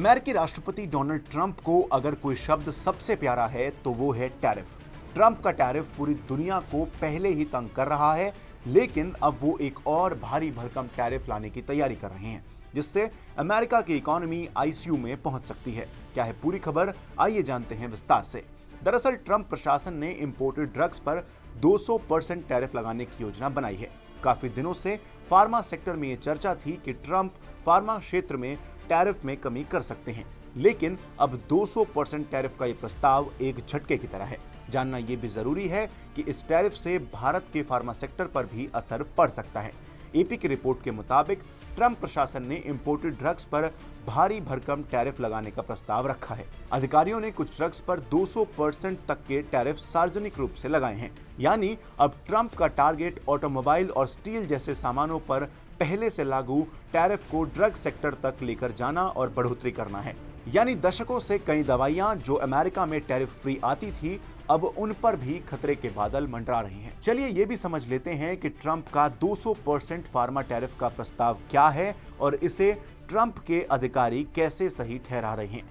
अमेरिकी राष्ट्रपति Donald Trump को अगर कोई शब्द सबसे प्यारा है तो वो है टैरिफ। ट्रंप का टैरिफ पूरी दुनिया को पहले ही तंग कर रहा है, लेकिन अब वो एक और भारी भरकम टैरिफ लाने की तैयारी कर रहे हैं, जिससे अमेरिका की इकोनॉमी आईसीयू में पहुंच सकती है। क्या है पूरी खबर, आइए जानते हैं विस्तार से। दरअसल ट्रंप प्रशासन ने इंपोर्टेड ड्रग्स पर 200% टैरिफ लगाने की योजना बनाई है। काफी दिनों से फार्मा सेक्टर में यह चर्चा थी कि ट्रंप फार्मा क्षेत्र में टैरिफ में कमी कर सकते हैं, लेकिन अब 200% टैरिफ का यह प्रस्ताव एक झटके की तरह है। जानना यह भी जरूरी है कि इस टैरिफ से भारत के फार्मा सेक्टर पर भी असर पड़ सकता है। एपी की रिपोर्ट के मुताबिक ट्रंप प्रशासन ने इंपोर्टेड ड्रग्स पर भारी भरकम टैरिफ लगाने का प्रस्ताव रखा है। अधिकारियों ने कुछ ड्रग्स पर 200% तक के टैरिफ सार्वजनिक रूप से लगाए हैं। यानी अब ट्रंप का टारगेट ऑटोमोबाइल और स्टील जैसे सामानों पर पहले से लागू टैरिफ को ड्रग सेक्टर तक लेकर जाना और बढ़ोतरी करना है। यानी दशकों से कई दवाइयां जो अमेरिका में टैरिफ फ्री आती थी, अब उन पर भी खतरे के बादल मंडरा रहे हैं। चलिए ये भी समझ लेते हैं कि ट्रंप का 200% फार्मा टैरिफ का प्रस्ताव क्या है और इसे ट्रंप के अधिकारी कैसे सही ठहरा रहे हैं।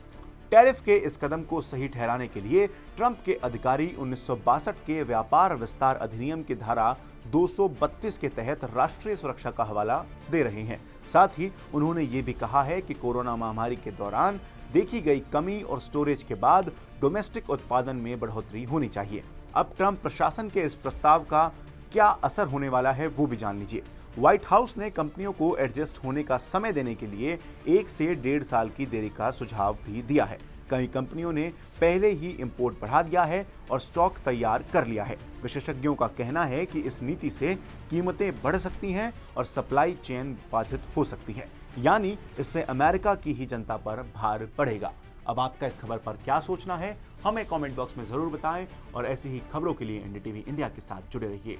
टैरिफ के इस कदम को सही ठहराने के लिए ट्रंप के अधिकारी 1962 के व्यापार विस्तार अधिनियम की धारा 232 के तहत राष्ट्रीय सुरक्षा का हवाला दे रहे हैं। साथ ही उन्होंने ये भी कहा है कि कोरोना महामारी के दौरान देखी गई कमी और स्टोरेज के बाद डोमेस्टिक उत्पादन में बढ़ोतरी होनी चाहिए। अब ट्रंप प्रशासन के इस प्रस्ताव का क्या असर होने वाला है वो भी जान लीजिए। व्हाइट हाउस ने कंपनियों को एडजस्ट होने का समय देने के लिए 1 से 1.5 साल की देरी का सुझाव भी दिया है। कई कंपनियों ने पहले ही इंपोर्ट बढ़ा दिया है और स्टॉक तैयार कर लिया है। विशेषज्ञों का कहना है कि इस नीति से कीमतें बढ़ सकती हैं और सप्लाई चेन बाधित हो सकती है, यानी इससे अमेरिका की ही जनता पर भार पड़ेगा। अब आपका इस खबर पर क्या सोचना है, हमें कमेंट बॉक्स में जरूर बताएं और ऐसी ही खबरों के लिए एनडीटीवी इंडिया के साथ जुड़े रहिए।